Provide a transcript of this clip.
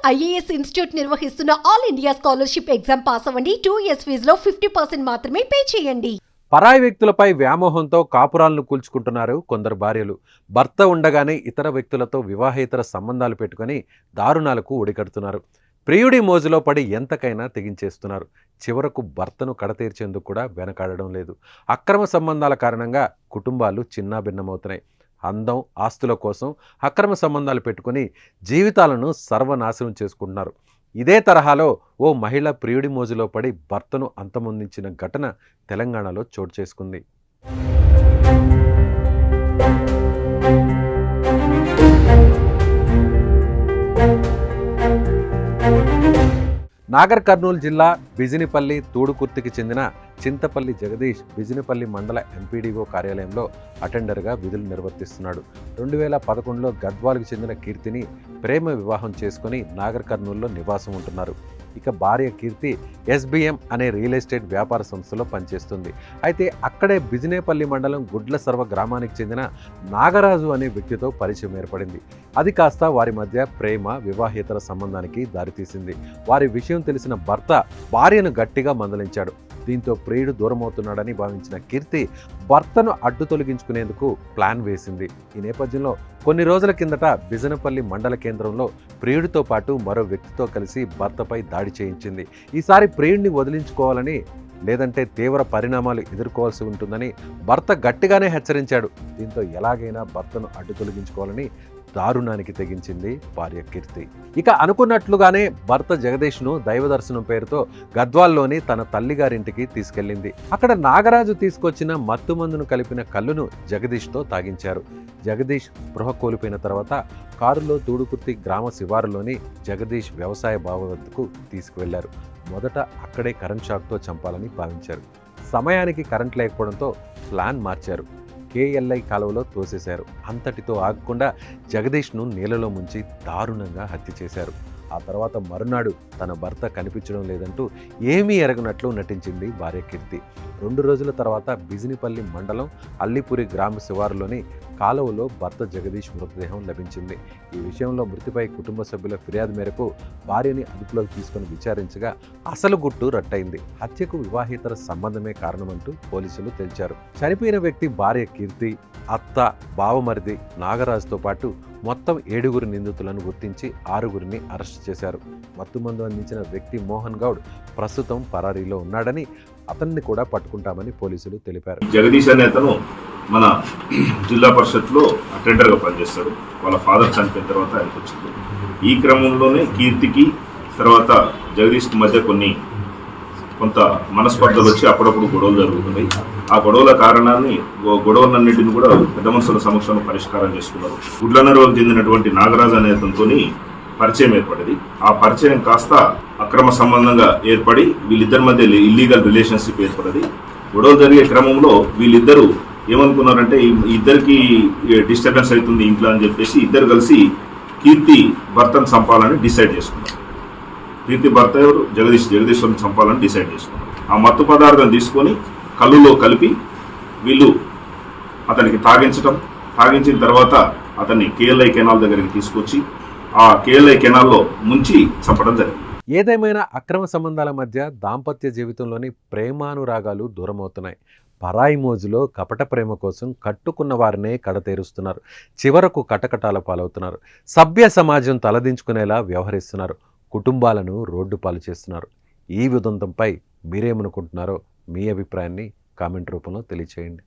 IAS institute నిర్వహిస్తున్న all India scholarship exam pass అవ్వండి. 2 years ఫీజులో 50% మాత్రమే పే చేయండి. పరాయి వ్యక్తులపై వ్యామోహంతో కాపురాలను కూల్చుకుంటున్నారు కొందరు భార్యలు. భర్త ఉండగానే ఇతర వ్యక్తులతో వివాహేతర సంబంధాలు పెట్టుకొని దారుణాలకు ఒడికడుతున్నారు. ప్రియుడి మోజులో పడి ఎంతకైనా తెగించేస్తున్నారు. చివరకు భర్తను కడతీర్చేందుకు కూడా వెనకాడడం లేదు. అక్రమ సంబంధాల కారణంగా కుటుంబాలు చిన్నాభిన్నమవుతున్నాయి. అందం, ఆస్తుల కోసం అక్రమ సంబంధాలు పెట్టుకుని జీవితాలను సర్వనాశనం చేసుకుంటున్నారు. ఇదే తరహాలో ఓ మహిళ ప్రియుడి మోజులో పడి భర్తను అంతమొందించిన ఘటన తెలంగాణలో చోటు చేసుకుంది. నాగర్ కర్నూలు జిల్లా బిజినిపల్లి తూడుకుర్తికి చెందిన చింతపల్లి జగదీష్ బిజినిపల్లి మండల ఎంపీడీఓ కార్యాలయంలో అటెండర్గా విధులు నిర్వర్తిస్తున్నాడు. 2011లో గద్వాలకు చెందిన కీర్తిని ప్రేమ వివాహం చేసుకుని నాగర్ కర్నూలులో నివాసం ఉంటున్నారు. ఇక భార్య కీర్తి SBM అనే రియల్ ఎస్టేట్ వ్యాపార సంస్థలో పనిచేస్తుంది. అయితే అక్కడే బిజినేపల్లి మండలం గుడ్ల సర్వ గ్రామానికి చెందిన నాగరాజు అనే వ్యక్తితో పరిచయం ఏర్పడింది. అది కాస్త వారి మధ్య ప్రేమ, వివాహేతర సంబంధానికి దారితీసింది. వారి విషయం తెలిసిన భర్త భార్యను గట్టిగా మందలించాడు. దీంతో ప్రియుడు దూరమవుతున్నాడని భావించిన కీర్తి భర్తను అడ్డు తొలగించుకునేందుకు ప్లాన్ వేసింది. ఈ నేపథ్యంలో కొన్ని రోజుల కిందట బిజినపల్లి మండల కేంద్రంలో ప్రియుడితో పాటు మరో వ్యక్తితో కలిసి భర్తపై దాడి చేయించింది. ఈసారి ప్రియుడిని వదిలించుకోవాలని, లేదంటే తీవ్ర పరిణామాలు ఎదుర్కోవాల్సి ఉంటుందని భర్త గట్టిగానే హెచ్చరించాడు. దీంతో ఎలాగైనా భర్తను అడ్డు తొలగించుకోవాలని దారుణానికి తెగించింది భార్య కీర్తి. ఇక అనుకున్నట్లుగానే భర్త జగదీష్ను దైవ దర్శనం పేరుతో గద్వాల్లోని తన తల్లిగారింటికి తీసుకెళ్లింది. అక్కడ నాగరాజు తీసుకొచ్చిన మత్తుమందును కలిపిన కల్లును జగదీష్తో తాగించారు. జగదీష్ స్పృహ కోల్పోయిన తర్వాత కారులో తూడుకుర్తి గ్రామ శివారులోని జగదీష్ వ్యవసాయ బావి వద్దకు తీసుకువెళ్లారు. మొదట అక్కడే కరెంట్ షాక్తో చంపాలని భావించారు. సమయానికి కరెంట్ లేకపోవడంతో ప్లాన్ మార్చారు. KLI కాలువలో తోసేశారు. అంతటితో ఆగకుండా జగదీష్ను నీళ్ళలో ముంచి దారుణంగా హత్య చేశారు. ఆ తర్వాత మరునాడు తన భర్త కనిపించడం లేదంటూ ఏమీ ఎరగనట్లు నటించింది భార్య కీర్తి. 2 రోజుల తర్వాత బిజినిపల్లి మండలం అల్లిపురి గ్రామ శివారులోని కాలువలో భర్త జగదీష్ మృతదేహం లభించింది. ఈ విషయంలో మృతిపై కుటుంబ సభ్యుల ఫిర్యాదు మేరకు భార్యని అదుపులోకి తీసుకుని విచారించగా అసలు గుట్టు రట్టయింది. హత్యకు వివాహేతర సంబంధమే కారణమంటూ పోలీసులు తేల్చారు. చనిపోయిన వ్యక్తి భార్య కీర్తి, అత్త, బావమరిది నాగరాజుతో పాటు మొత్తం 7 నిందితులను గుర్తించి 6 అరెస్ట్ చేశారు. మత్తుమందు అందించిన వ్యక్తి మోహన్ గౌడ్ ప్రస్తుతం పరారీలో ఉన్నాడని, అతన్ని కూడా పట్టుకుంటామని పోలీసులు తెలిపారు. జగదీష్ అనే అతను మన జిల్లా పరిషత్లో అటెండర్గా పనిచేస్తాడు. వాళ్ళ ఫాదర్ చనిపోయిన తర్వాత ఆయనకు వచ్చింది. ఈ క్రమంలోనే కీర్తికి తర్వాత జగదీష్కి మధ్య కొంత మనస్పర్ధలు వచ్చి అప్పుడప్పుడు గొడవలు జరుగుతున్నాయి. ఆ గొడవల కారణాన్ని గొడవలన్నింటినీ కూడా పెద్ద మనుషుల సమక్షంలో పరిష్కారం చేసుకున్నారు. గుడ్లనరువుకు చెందినటువంటి నాగరాజు అనే అతనితో పరిచయం ఏర్పడింది. ఆ పరిచయం కాస్త అక్రమ సంబంధంగా ఏర్పడి వీళ్ళిద్దరి మధ్య ఇల్లీగల్ రిలేషన్షిప్ ఏర్పడింది. గొడవలు జరిగే క్రమంలో వీళ్ళిద్దరూ ఏమనుకున్నారంటే ఇద్దరికి డిస్టర్బెన్స్ అవుతుంది ఇంట్లో అని చెప్పేసి ఇద్దరు కలిసి కీర్తి భర్తను చంపాలని డిసైడ్ చేసుకున్నారు. కీర్తి భర్త ఎవరు? జగదీశ్వరుని చంపాలని డిసైడ్ చేసుకున్నారు. ఆ మత్తు పదార్థం తీసుకొని కళ్ళులో కలిపి వీళ్ళు అతనికి తాగించిన తర్వాత అతన్ని KLI కెనాల్ దగ్గరికి తీసుకొచ్చి ఆ KLI కెనాల్లో ముంచి చంపడం జరిగింది. ఏదేమైనా అక్రమ సంబంధాల మధ్య దాంపత్య జీవితంలోని ప్రేమానురాగాలు దూరమవుతున్నాయి. పరాయి మోజులో కపట ప్రేమ కోసం కట్టుకున్న వారినే కడతేరుస్తున్నారు. చివరకు కటకటాల పాలవుతున్నారు. సభ్య సమాజం తలదించుకునేలా వ్యవహరిస్తున్నారు. కుటుంబాలను రోడ్డు పాలు చేస్తున్నారు. ఈ ఉదంతంపై మీరేమనుకుంటున్నారో మీ అభిప్రాయాన్ని కామెంట్ రూపంలో తెలియచేయండి.